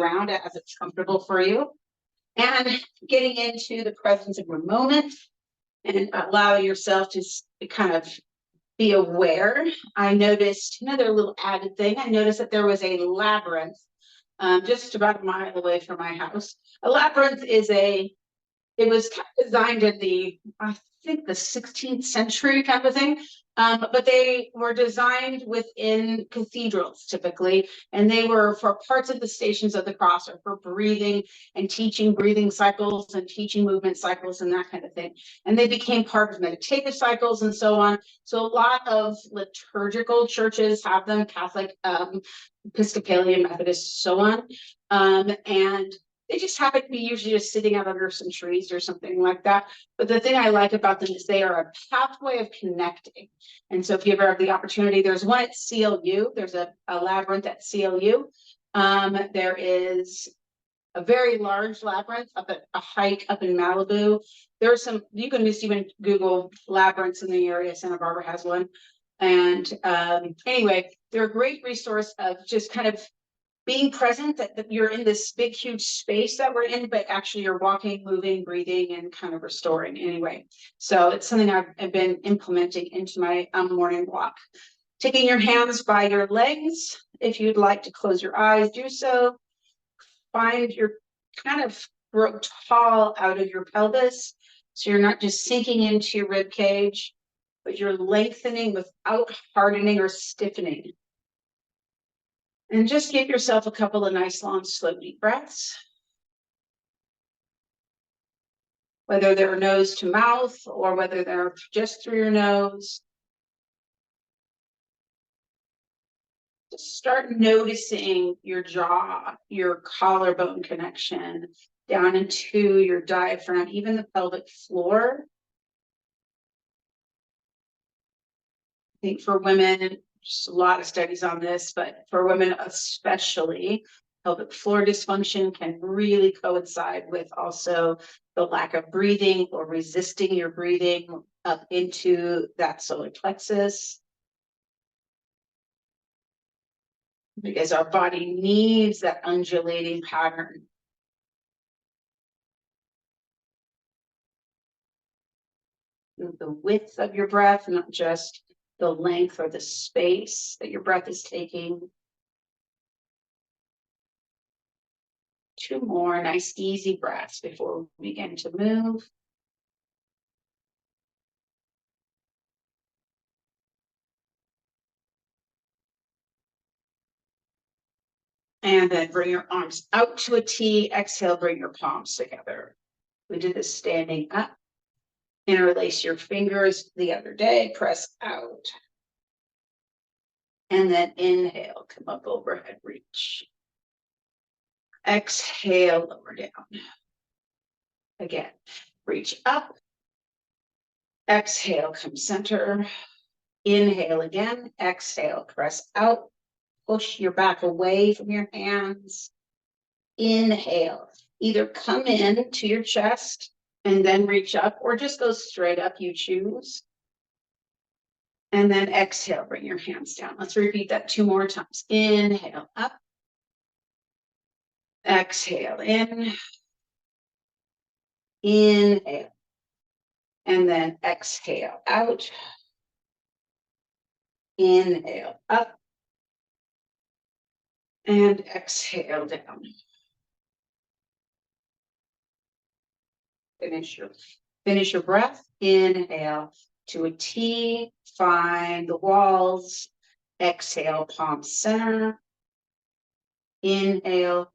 ground as it's comfortable for you. And getting into the presence of your moment and allow yourself to kind of be aware. I noticed another little added thing. I noticed that there was a labyrinth just about a mile away from my house. A labyrinth is it was kind of designed in I think the 16th century kind of thing. But they were designed within cathedrals typically, and they were for parts of the Stations of the Cross, or for breathing and teaching breathing cycles and teaching movement cycles and that kind of thing. And they became part of meditative cycles and so on. So a lot of liturgical churches have them, Catholic, Episcopalian, Methodist, so on. And they just happen to be usually just sitting out under some trees or something like that. But the thing I like about them is they are a pathway of connecting. And so if you ever have the opportunity, there's one at CLU. There's a labyrinth at CLU. There is a very large labyrinth up at a hike up in Malibu. There are some, you can just even Google labyrinths in the area. Santa Barbara has one. And anyway, they're a great resource of just kind of being present, that you're in this big, huge space that we're in, but actually you're walking, moving, breathing, and kind of restoring anyway. So it's something I've been implementing into my morning walk. Taking your hands by your legs. If you'd like to close your eyes, do so. Find your kind of grow tall out of your pelvis. So you're not just sinking into your rib cage, but you're lengthening without hardening or stiffening. And just give yourself a couple of nice, long, slow, deep breaths. Whether they're nose to mouth or whether they're just through your nose. Just start noticing your jaw, your collarbone connection down into your diaphragm, even the pelvic floor. I think for women, just a lot of studies on this, but for women especially, pelvic floor dysfunction can really coincide with also the lack of breathing or resisting your breathing up into that solar plexus. Because our body needs that undulating pattern. The width of your breath, not just the length or the space that your breath is taking. 2 more nice, easy breaths before we begin to move. And then bring your arms out to a T. Exhale, bring your palms together. We did this standing up. Interlace your fingers the other day, press out. And then inhale, come up overhead, reach. Exhale, lower down. Again, reach up. Exhale, come center. Inhale again. Exhale, press out. Push your back away from your hands. Inhale. Either come in to your chest and then reach up, or just go straight up, you choose. And then exhale, bring your hands down. Let's repeat that 2 more times. Inhale, up. Exhale, in. Inhale. And then exhale, out. Inhale, up. And exhale, down. Finish your breath. Inhale to a T. Find the walls. Exhale, palm center. Inhale.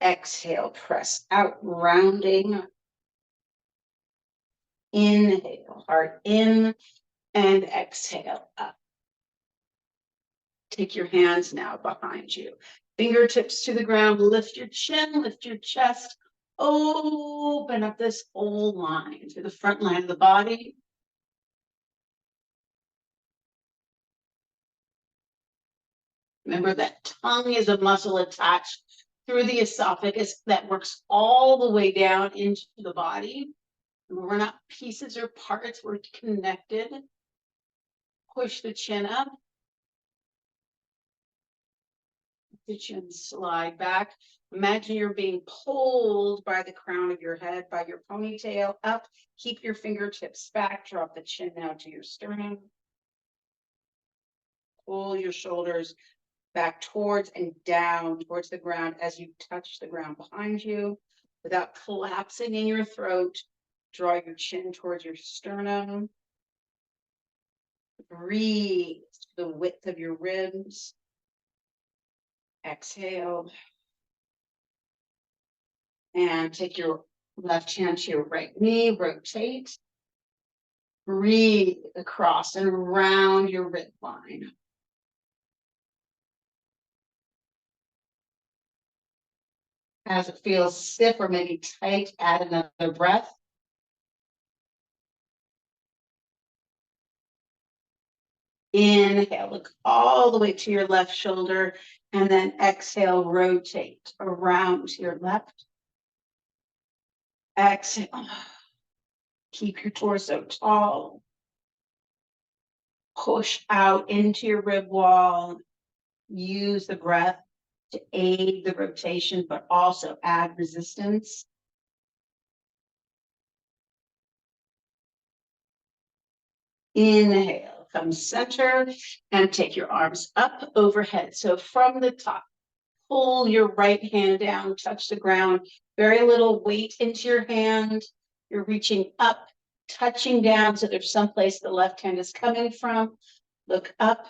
Exhale, press out, rounding. Inhale, heart in, and exhale, up. Take your hands now behind you. Fingertips to the ground. Lift your chin, lift your chest. Open up this whole line to the front line of the body. Remember that tongue is a muscle attached through the esophagus that works all the way down into the body. We're not pieces or parts, we're connected. Push the chin up. the chin slide back. Imagine you're being pulled by the crown of your head, by your ponytail up. Keep your fingertips back. Drop the chin down to your sternum. Pull your shoulders back towards and down towards the ground as you touch the ground behind you without collapsing in your throat. Draw your chin towards your sternum. Breathe to the width of your ribs. Exhale. And take your left hand to your right knee, rotate. Breathe across and around your rib line. As it feels stiff or maybe tight, add another breath. Inhale, look all the way to your left shoulder, and then exhale, rotate around to your left. Exhale. Keep your torso tall. Push out into your rib wall. Use the breath to aid the rotation, but also add resistance. Inhale, come center and take your arms up overhead. So from the top, pull your right hand down, touch the ground, very little weight into your hand. You're reaching up, touching down, so there's someplace the left hand is coming from. Look up,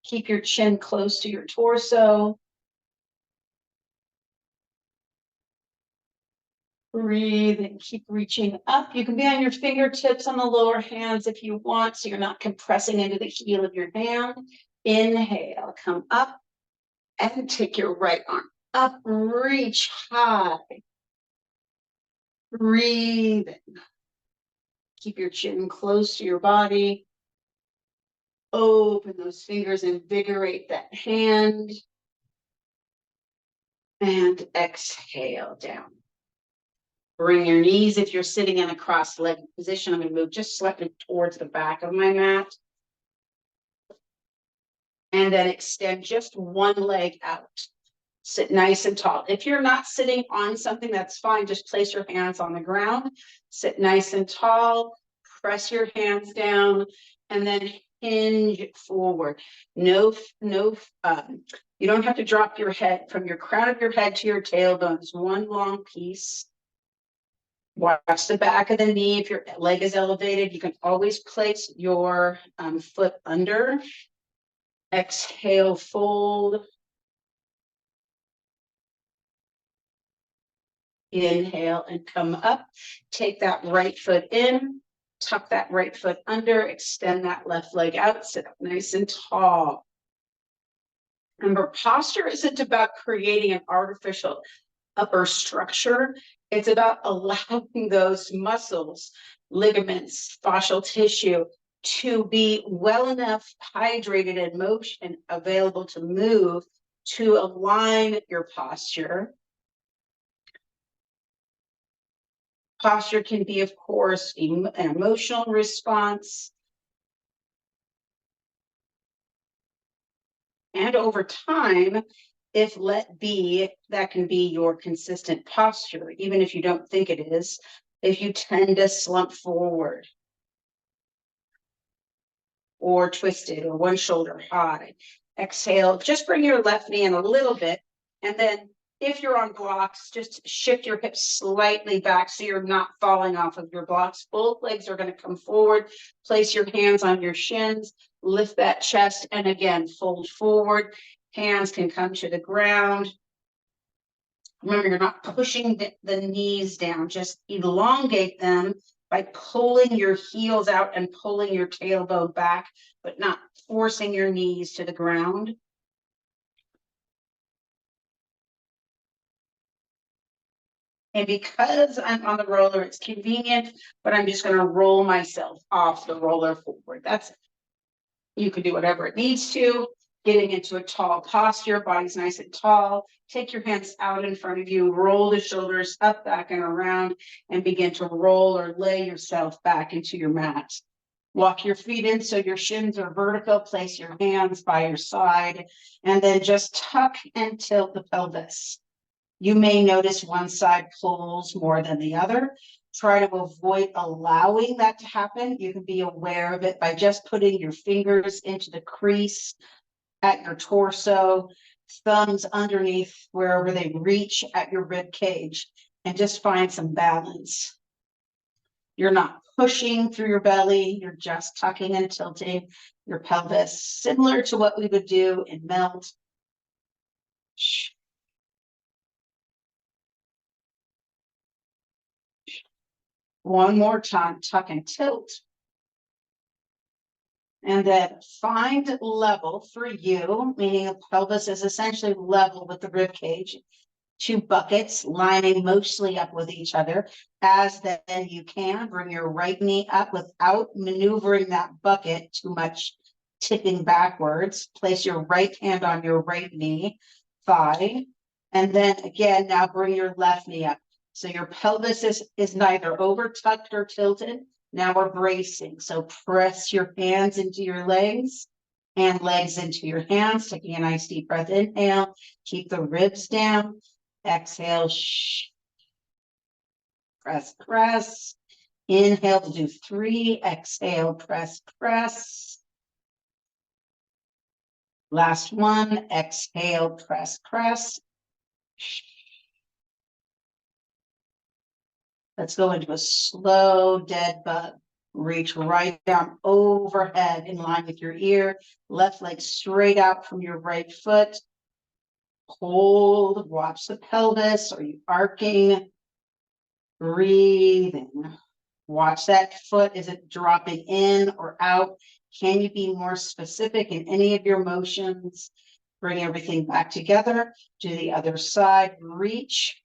keep your chin close to your torso. Breathe and keep reaching up. You can be on your fingertips on the lower hands if you want, so you're not compressing into the heel of your hand. Inhale, come up and take your right arm up, reach high. Breathe. Keep your chin close to your body. Open those fingers, invigorate that hand. And exhale down. Bring your knees, if you're sitting in a cross-legged position, I'm going to move just slightly towards the back of my mat. And then extend just one leg out. Sit nice and tall. If you're not sitting on something, that's fine. Just place your hands on the ground. Sit nice and tall. Press your hands down and then hinge forward. You don't have to drop your head from your crown of your head to your tailbone. It's one long piece. Watch the back of the knee. If your leg is elevated, you can always place your foot under. Exhale, fold. Inhale and come up. Take that right foot in. Tuck that right foot under. Extend that left leg out. Sit up nice and tall. Remember, posture isn't about creating an artificial upper structure. It's about allowing those muscles, ligaments, fascial tissue to be well enough hydrated in motion, available to move, to align your posture. Posture can be, of course, an emotional response. And over time, if let be, that can be your consistent posture, even if you don't think it is, if you tend to slump forward or twisted or one shoulder high. Exhale, just bring your left knee in a little bit. And then if you're on blocks, just shift your hips slightly back so you're not falling off of your blocks. Both legs are going to come forward. Place your hands on your shins. Lift that chest and again, fold forward. Hands can come to the ground. Remember, you're not pushing the knees down. Just elongate them by pulling your heels out and pulling your tailbone back, but not forcing your knees to the ground. And because I'm on the roller, it's convenient, but I'm just going to roll myself off the roller forward. You can do whatever it needs to. Getting into a tall posture, body's nice and tall. Take your hands out in front of you, roll the shoulders up, back, and around, and begin to roll or lay yourself back into your mat. Walk your feet in so your shins are vertical. Place your hands by your side and then just tuck and tilt the pelvis. You may notice one side pulls more than the other. Try to avoid allowing that to happen. You can be aware of it by just putting your fingers into the crease at your torso, thumbs underneath wherever they reach at your rib cage, and just find some balance. You're not pushing through your belly, you're just tucking and tilting your pelvis, similar to what we would do in melt. One more time, tuck and tilt. And then find level for you, meaning the pelvis is essentially level with the rib cage. Two buckets lining mostly up with each other. As then you can bring your right knee up without maneuvering that bucket too much, tipping backwards. Place your right hand on your right knee, thigh. And then again, now bring your left knee up. So your pelvis is neither over tucked or tilted. Now we're bracing. So press your hands into your legs and legs into your hands, taking a nice deep breath. Inhale, keep the ribs down. Exhale, press, press. Inhale to do 3. Exhale, press, press. Last one. Exhale, press, press. Let's go into a slow dead bug. Reach right arm overhead in line with your ear. Left leg straight out from your right foot. Hold, watch the pelvis. Are you arcing? Breathing. Watch that foot. Is it dropping in or out? Can you be more specific in any of your motions? Bring everything back together. Do the other side. Reach.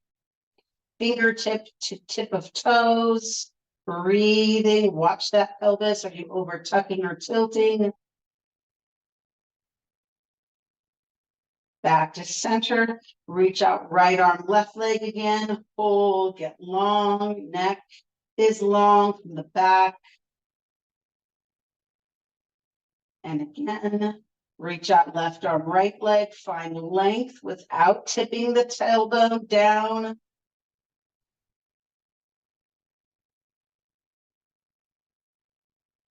Fingertip to tip of toes. Breathing. Watch that pelvis. Are you over tucking or tilting? Back to center. Reach out right arm, left leg again. Hold, get long. Neck is long from the back. And again, reach out left arm, right leg. Find length without tipping the tailbone down.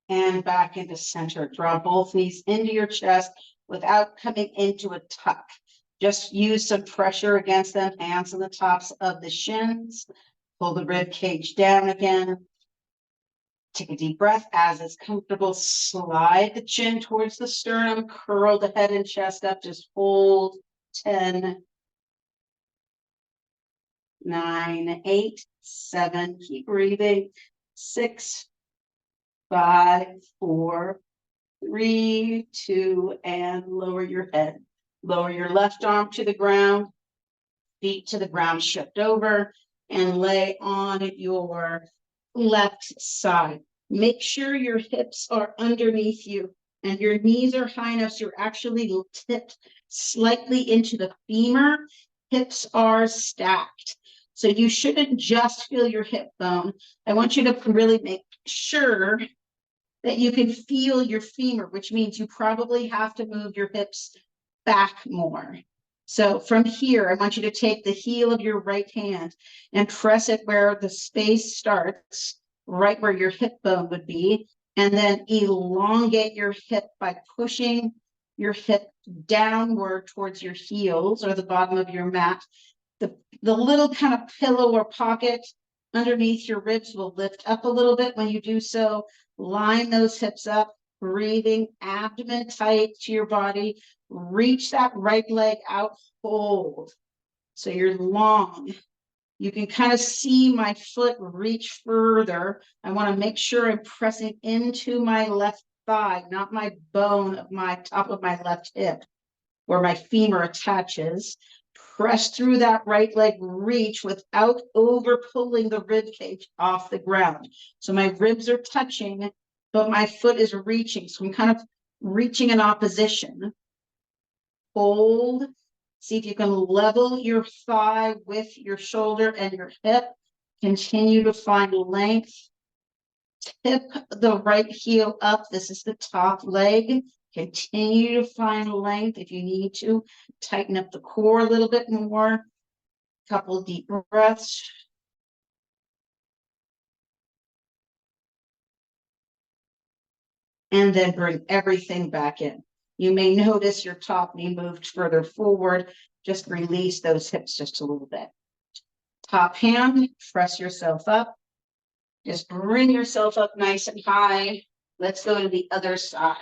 And back into center. Draw both knees into your chest without coming into a tuck. Just use some pressure against them, hands on the tops of the shins. Pull the rib cage down again. Take a deep breath. As it's comfortable, slide the chin towards the sternum, curl the head and chest up. Just hold. 10, 9, 8, 7. Keep breathing. 6, 5, 4, 3, 2, and lower your head. Lower your left arm to the ground, feet to the ground, shift over, and lay on your left side. Make sure your hips are underneath you and your knees are high enough so you're actually tipped slightly into the femur. Hips are stacked. So you shouldn't just feel your hip bone. I want you to really make sure that you can feel your femur, which means you probably have to move your hips back more. So from here, I want you to take the heel of your right hand and press it where the space starts, right where your hip bone would be, and then elongate your hip by pushing your hip downward towards your heels or the bottom of your mat. The little kind of pillow or pocket underneath your ribs will lift up a little bit when you do so. Line those hips up, breathing, abdomen tight to your body. Reach that right leg out, hold. So you're long. You can kind of see my foot reach further. I want to make sure I'm pressing into my left thigh, not my bone of my top of my left hip, where my femur attaches. Press through that right leg, reach without over pulling the rib cage off the ground. So my ribs are touching, but my foot is reaching. So I'm kind of reaching in opposition. Hold. See if you can level your thigh with your shoulder and your hip. Continue to find length. Tip the right heel up. This is the top leg. Continue to find length. If you need to, tighten up the core a little bit more. Couple deep breaths. And then bring everything back in. You may notice your top knee moved further forward. Just release those hips just a little bit. Top hand, press yourself up. Just bring yourself up nice and high. Let's go to the other side.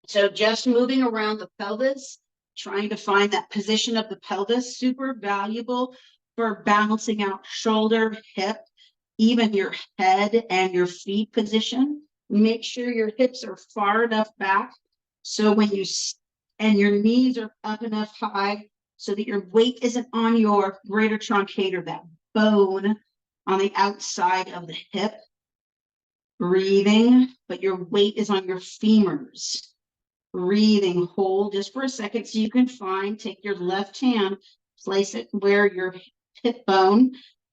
So just moving around the pelvis, trying to find that position of the pelvis, super valuable for balancing out shoulder, hip, even your head and your feet position. Make sure your hips are far enough back so when you and your knees are up enough high so that your weight isn't on your greater truncator, that bone on the outside of the hip. Breathing, but your weight is on your femurs. Breathing, hold just for a second so you can find, take your left hand, place it where your hip bone,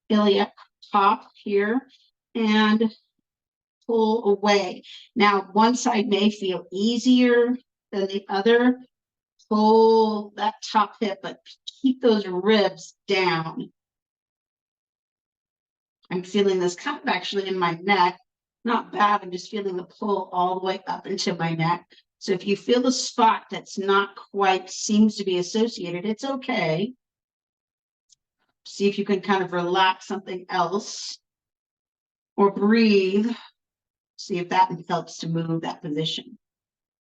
iliac top here, and pull away. Now, one side may feel easier than the other. Pull that top hip, but keep those ribs down. I'm feeling this kind of actually in my neck. Not bad. I'm just feeling the pull all the way up into my neck. So if you feel the spot that's not quite seems to be associated, it's okay. See if you can kind of relax something else or breathe. See if that helps to move that position.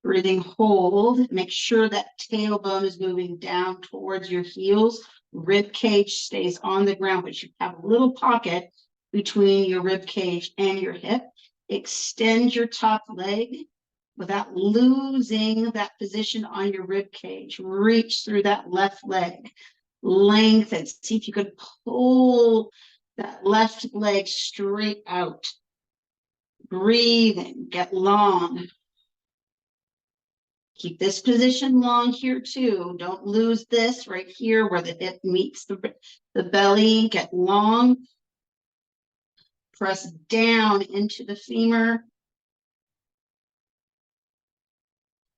Breathing, hold. Make sure that tailbone is moving down towards your heels. Rib cage stays on the ground, but you have a little pocket between your rib cage and your hip. Extend your top leg without losing that position on your rib cage. Reach through that left leg. Lengthen. See if you can pull that left leg straight out. Breathing. Get long. Keep this position long here too. Don't lose this right here where the hip meets the belly. Get long. Press down into the femur.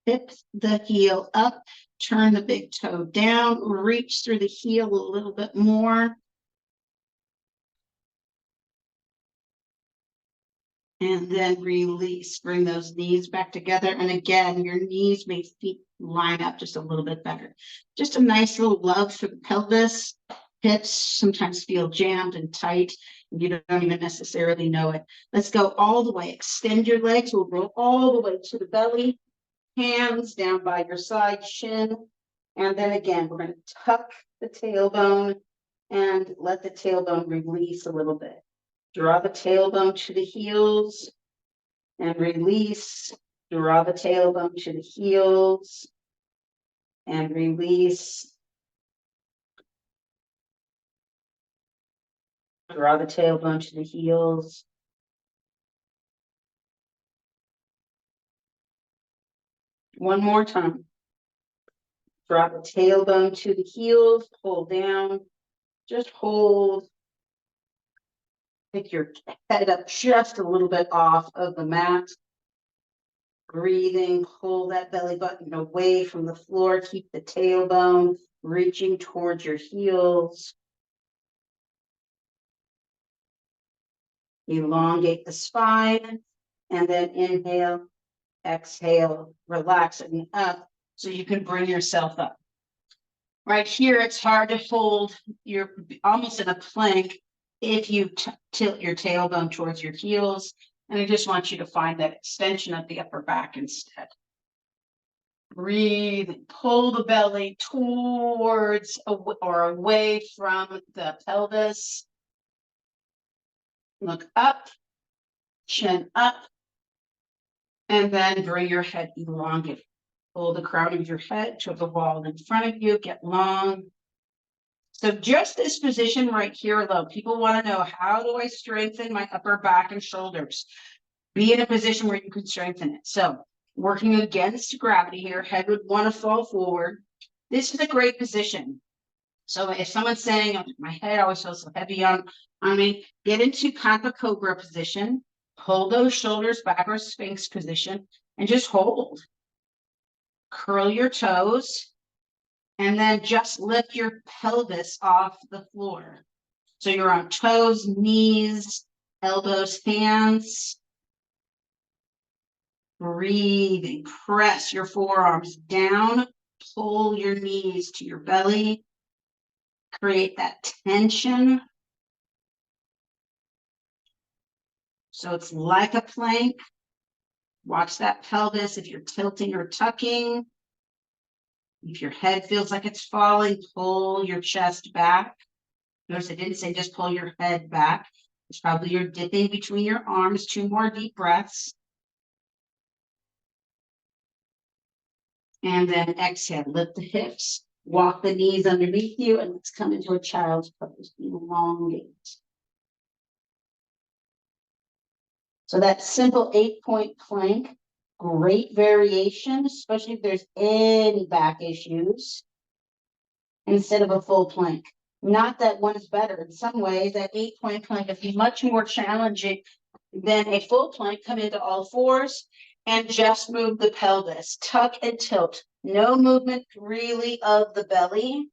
Hip the heel up. Turn the big toe down. Reach through the heel a little bit more. And then release. Bring those knees back together. And again, your knees may feet line up just a little bit better. Just a nice little love for the pelvis. Hips sometimes feel jammed and tight. And you don't even necessarily know it. Let's go all the way. Extend your legs. We'll roll all the way to the belly. Hands down by your side, shin. And then again, we're going to tuck the tailbone and let the tailbone release a little bit. Draw the tailbone to the heels and release. Draw the tailbone to the heels and release. Draw the tailbone to the heels. One more time. Draw the tailbone to the heels, pull down, just hold. Pick your head up just a little bit off of the mat. Breathing, pull that belly button away from the floor. Keep the tailbone reaching towards your heels. Elongate the spine, and then inhale, exhale, relaxing up so you can bring yourself up. Right here, it's hard to hold. You're almost in a plank if you tilt your tailbone towards your heels. And I just want you to find that extension of the upper back instead. Breathe and pull the belly towards or away from the pelvis. Look up, chin up, and then bring your head elongate. Pull the crown of your head to the wall in front of you, get long. So just this position right here alone, people want to know, how do I strengthen my upper back and shoulders? Be in a position where you can strengthen it. So working against gravity here, head would want to fall forward. This is a great position. So if someone's saying, "Oh, my head always feels so heavy on me," get into kind of a cobra position, pull those shoulders back or sphinx position, and just hold. Curl your toes, and then just lift your pelvis off the floor. So you're on toes, knees, elbows, hands. Breathing, press your forearms down, pull your knees to your belly, create that tension. So it's like a plank. Watch that pelvis if you're tilting or tucking. If your head feels like it's falling, pull your chest back. Notice I didn't say just pull your head back. It's probably you're dipping between your arms. 2 more deep breaths. And then exhale, lift the hips, walk the knees underneath you, and let's come into a child's pose. Elongate. So that simple 8-point plank, great variation, especially if there's any back issues, instead of a full plank. Not that one is better. In some ways, that 8-point plank is much more challenging than a full plank. Come into all fours and just move the pelvis, tuck and tilt. No movement really of the belly.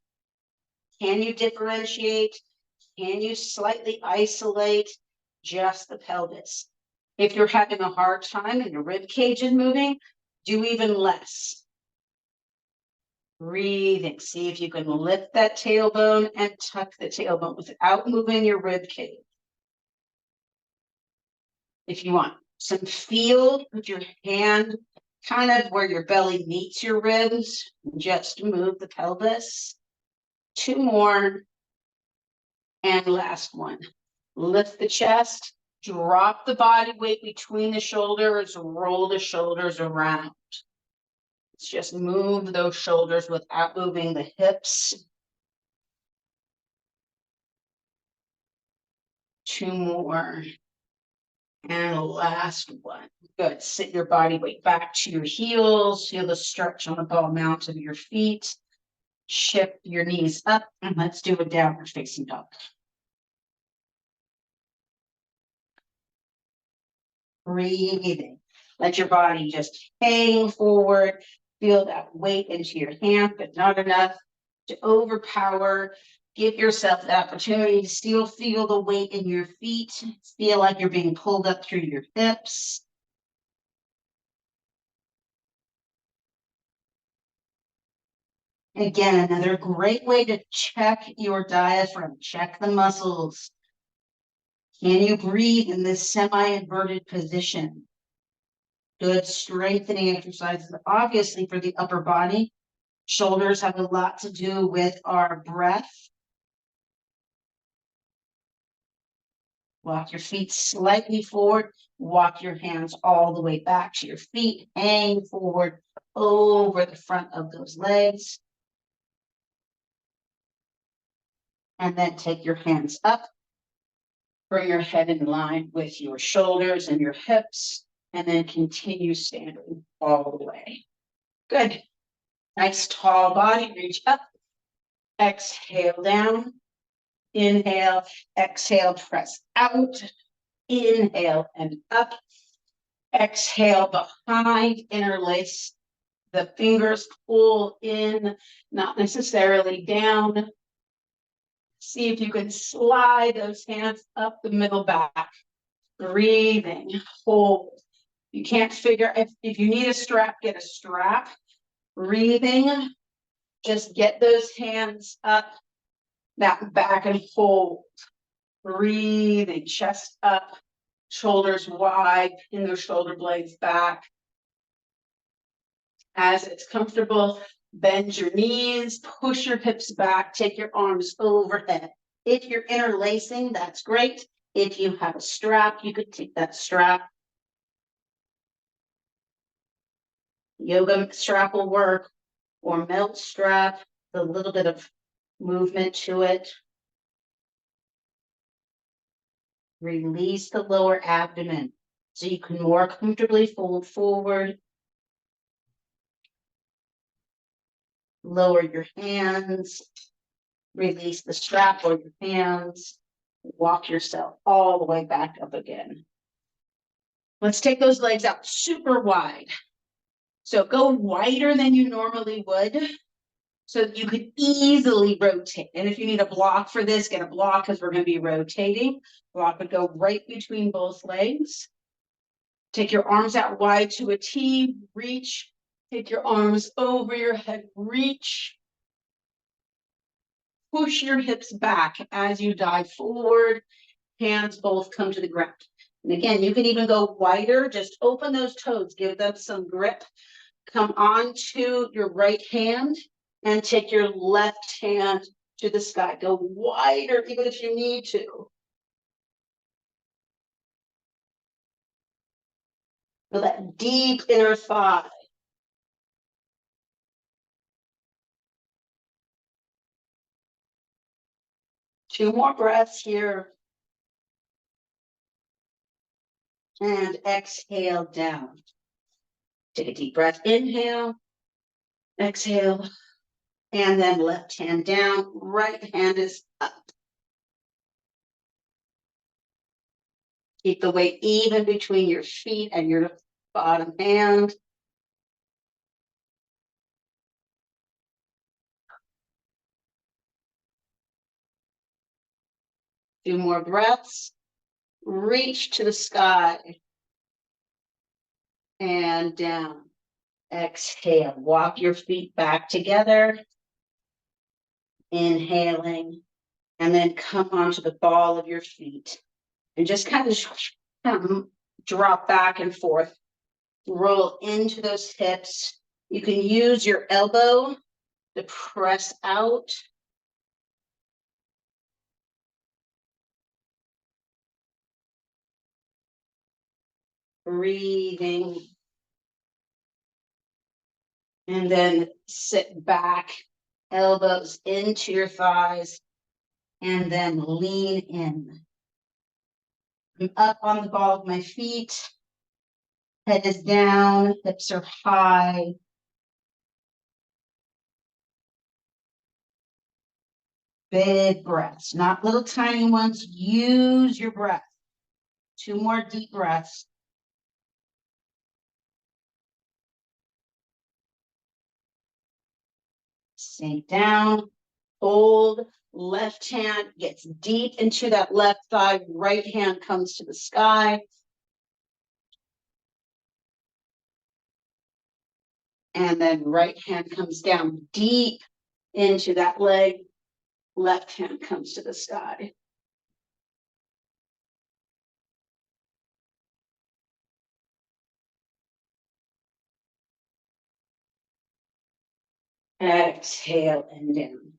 Can you differentiate? Can you slightly isolate just the pelvis? If you're having a hard time and your rib cage is moving, do even less. Breathing. See if you can lift that tailbone and tuck the tailbone without moving your rib cage. If you want some feel, put your hand kind of where your belly meets your ribs. Just move the pelvis. 2 more. And last one. Lift the chest. Drop the body weight between the shoulders. Roll the shoulders around. Let's just move those shoulders without moving the hips. 2 more. And the last one. Good. Sit your body weight back to your heels. Feel the stretch on the ball mount of your feet. Shift your knees up, and let's do a downward facing dog. Breathing. Let your body just hang forward. Feel that weight into your hand, but not enough to overpower. Give yourself the opportunity to still feel the weight in your feet. Feel like you're being pulled up through your hips. Again, another great way to check your diaphragm, check the muscles. Can you breathe in this semi-inverted position? Good strengthening exercises, obviously, for the upper body. Shoulders have a lot to do with our breath. Walk your feet slightly forward. Walk your hands all the way back to your feet. Hang forward over the front of those legs. And then take your hands up. Bring your head in line with your shoulders and your hips. And then continue standing all the way. Good. Nice tall body. Reach up. Exhale down. Inhale. Exhale. Press out. Inhale and up. Exhale behind. Interlace the fingers. Pull in, not necessarily down. See if you can slide those hands up the middle back. Breathing. Hold. You can't figure, if you need a strap, get a strap. Breathing. Just get those hands up, that back, and hold. Breathing. Chest up, shoulders wide, pin those shoulder blades back. As it's comfortable, bend your knees, push your hips back, take your arms overhead. If you're interlacing, that's great. If you have a strap, you could take that strap. Yoga strap will work, or melt strap, a little bit of movement to it. Release the lower abdomen so you can more comfortably fold forward. Lower your hands. Release the strap or your hands. Walk yourself all the way back up again. Let's take those legs out super wide. So go wider than you normally would, so that you could easily rotate. And if you need a block for this, get a block because we're going to be rotating. Block would go right between both legs. Take your arms out wide to a T, reach. Take your arms over your head, reach. Push your hips back as you dive forward. Hands both come to the ground. And again, you can even go wider. Just open those toes, give them some grip. Come onto your right hand and take your left hand to the sky. Go wider, even if you need to. Feel that deep inner thigh. Two more breaths here. And exhale down. Take a deep breath. Inhale. Exhale. And then left hand down. Right hand is up. Keep the weight even between your feet and your bottom hand. Two more breaths. Reach to the sky. And down. Exhale. Walk your feet back together. Inhaling. And then come onto the ball of your feet. And just kind of drop back and forth. Roll into those hips. You can use your elbow to press out. Breathing. And then sit back, elbows into your thighs, and then lean in. I'm up on the ball of my feet. Head is down, hips are high. Big breaths, not little tiny ones. Use your breath. Two more deep breaths. Sink down, hold, left hand gets deep into that left thigh, right hand comes to the sky. And then right hand comes down deep into that leg, left hand comes to the sky. Exhale and down.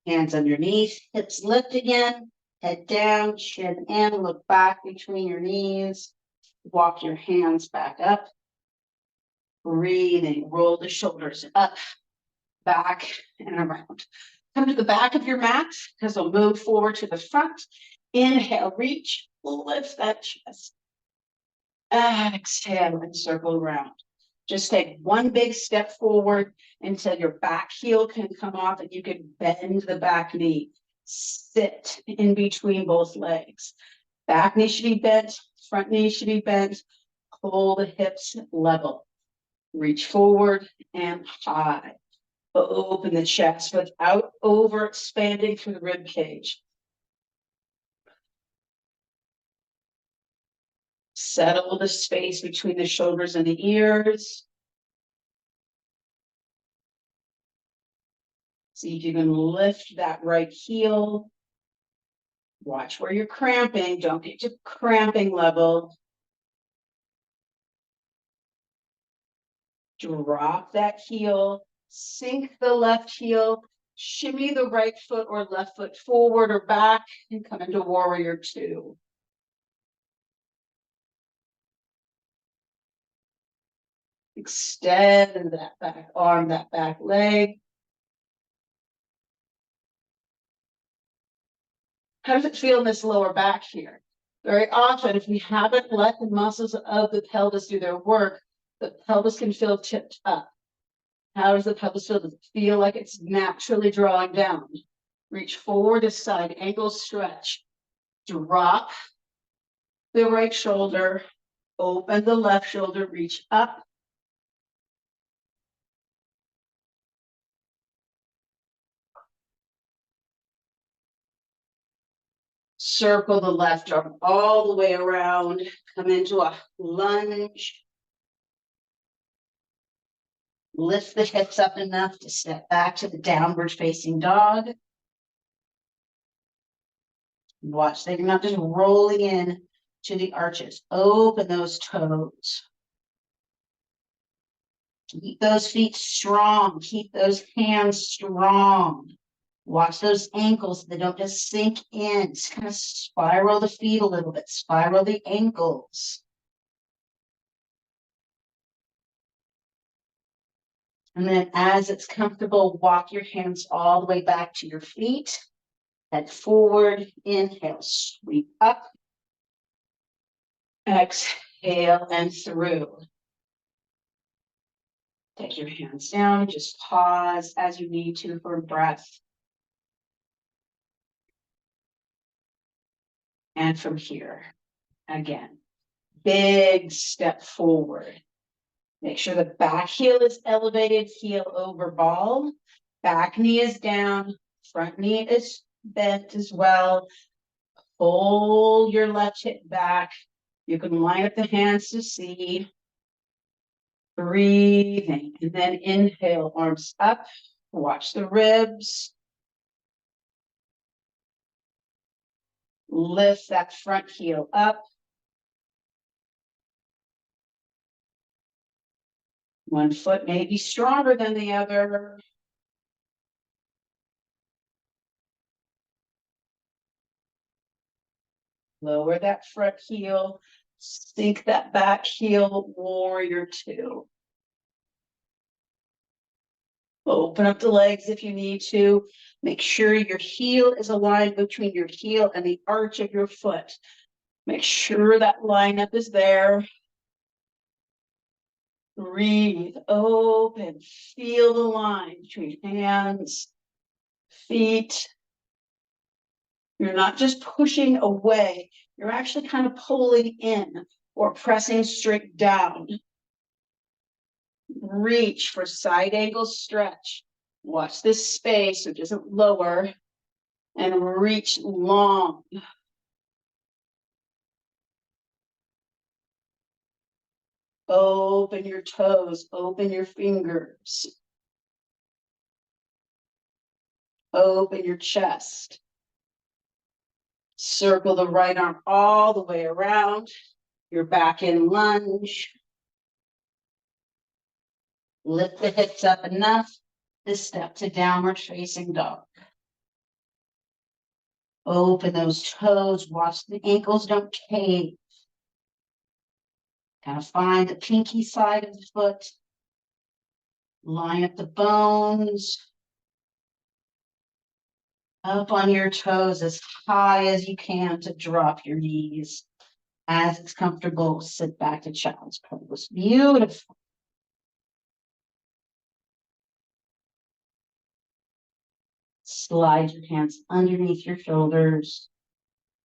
Hands underneath, hips lift again, head down, chin in, look back between your knees, walk your hands back up. Breathing, roll the shoulders up, back, and around. Come to the back of your mat, because we'll move forward to the front. Inhale, reach, lift that chest. Exhale and circle around. Just take one big step forward until your back heel can come off and you can bend the back knee. Sit in between both legs. Back knee should be bent, front knee should be bent. Pull the hips level. Reach forward and high. Open the chest without over expanding through the rib cage. Settle the space between the shoulders and the ears. See if you can lift that right heel. Watch where you're cramping. Don't get to cramping level. Drop that heel. Sink the left heel. Shimmy the right foot or left foot forward or back and come into warrior two. Extend that back arm, that back leg. How does it feel in this lower back here? Very often, if we haven't let the muscles of the pelvis do their work, the pelvis can feel tipped up. How does the pelvis feel? Does it feel like it's naturally drawing down? Reach forward to side ankle stretch. Drop the right shoulder, open the left shoulder, reach up. Circle the left arm all the way around. Come into a lunge. Lift the hips up enough to step back to the downward facing dog. Watch that you're not just rolling in to the arches. Open those toes. Keep those feet strong. Keep those hands strong. Watch those ankles. They don't just sink in. Just kind of spiral the feet a little bit. Spiral the ankles. And then as it's comfortable, walk your hands all the way back to your feet. Head forward. Inhale. Sweep up. Exhale and through. Take your hands down. Just pause as you need to for a breath. And from here, again, big step forward. Make sure the back heel is elevated, heel over ball. Back knee is down, front knee is bent as well. Hold your left hip back. You can line up the hands to see. Breathing, and then inhale, arms up. Watch the ribs. Lift that front heel up. One foot may be stronger than the other. Lower that front heel. Sink that back heel, warrior two. Open up the legs if you need to. Make sure your heel is aligned between your heel and the arch of your foot. Make sure that lineup is there. Breathe, open, feel the line between hands, feet. You're not just pushing away, you're actually kind of pulling in or pressing straight down. Reach for side angle stretch. Watch this space so it doesn't lower, and reach long. Open your toes, open your fingers. Open your chest. Circle the right arm all the way around. You're back in lunge. Lift the hips up enough to step to downward facing dog. Open those toes. Watch the ankles don't cave. Kind of find the pinky side of the foot. Line up the bones. Up on your toes as high as you can to drop your knees. As it's comfortable, sit back to child's pose. Beautiful. Slide your hands underneath your shoulders.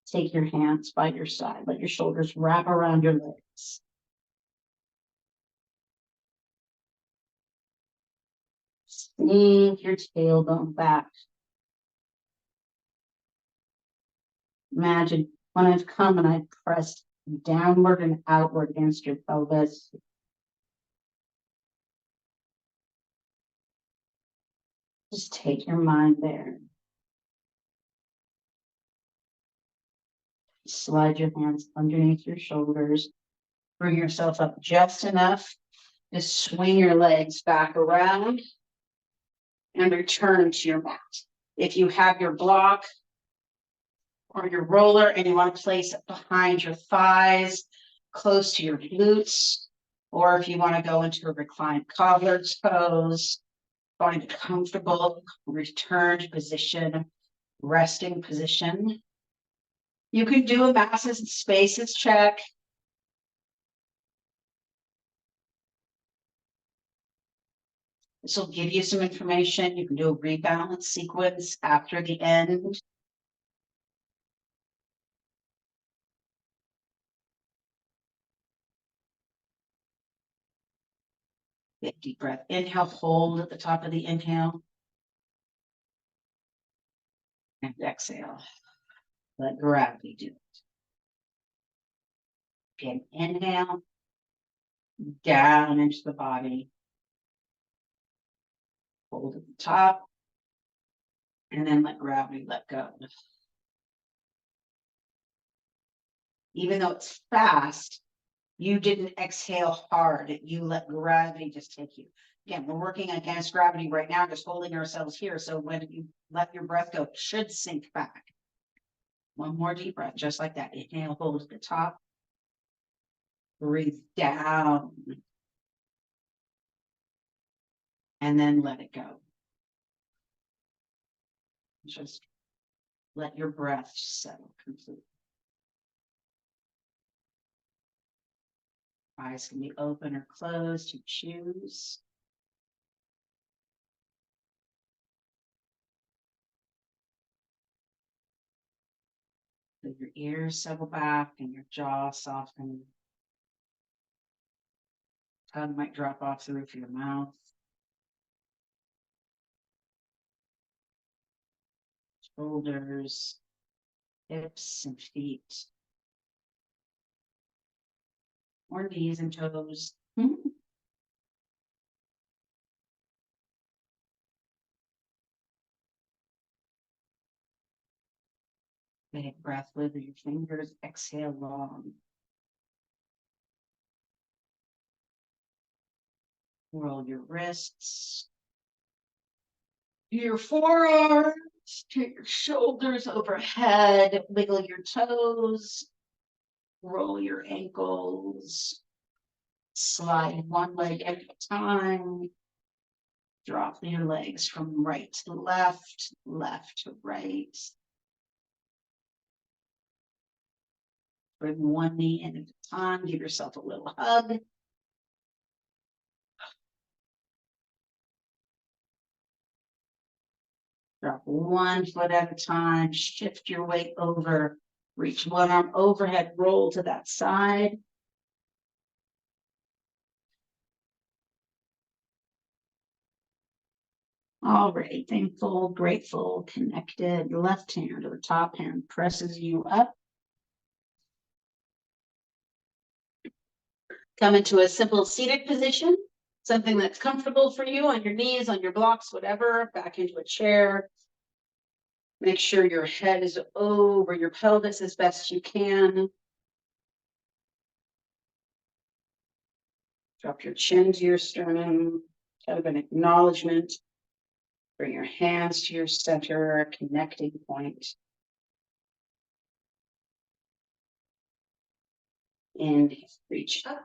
Take your hands by your side. Let your shoulders wrap around your legs. Sink your tailbone back. Imagine when I've come and I've pressed downward and outward against your pelvis. Just take your mind there. Slide your hands underneath your shoulders. Bring yourself up just enough to swing your legs back around and return to your mat. If you have your block or your roller and you want to place it behind your thighs, close to your glutes, or if you want to go into a reclined cobbler's pose, find a comfortable return to position, resting position. You can do a masses and spaces check. This will give you some information. You can do a rebalance sequence after the end. Big deep breath. Inhale, hold at the top of the inhale. And exhale. Let gravity do it. Again, inhale. Down into the body. Hold at the top. And then let gravity let go. Even though it's fast, you didn't exhale hard. You let gravity just take you. Again, we're working against gravity right now, just holding ourselves here. So when you let your breath go, it should sink back. One more deep breath, just like that. Inhale, hold at the top. Breathe down. And then let it go. Just let your breath settle completely. Eyes can be open or closed, you choose. Let your ears settle back and your jaw soften. Tongue might drop off the roof of your mouth. Shoulders, hips and feet. Or knees and toes. Big breath with your fingers. Exhale long. Roll your wrists. Your forearms. Take your shoulders overhead. Wiggle your toes. Roll your ankles. Slide one leg at a time. Drop your legs from right to left, left to right. Bring one knee in at a time. Give yourself a little hug. Drop one foot at a time. Shift your weight over. Reach one arm overhead. Roll to that side. Already thankful, grateful, connected. Left hand to the top hand presses you up. Come into a simple seated position, something that's comfortable for you on your knees, on your blocks, whatever. Back into a chair. Make sure your head is over your pelvis as best you can. Drop your chin to your sternum, kind of an acknowledgement. Bring your hands to your center, connecting point. And reach up.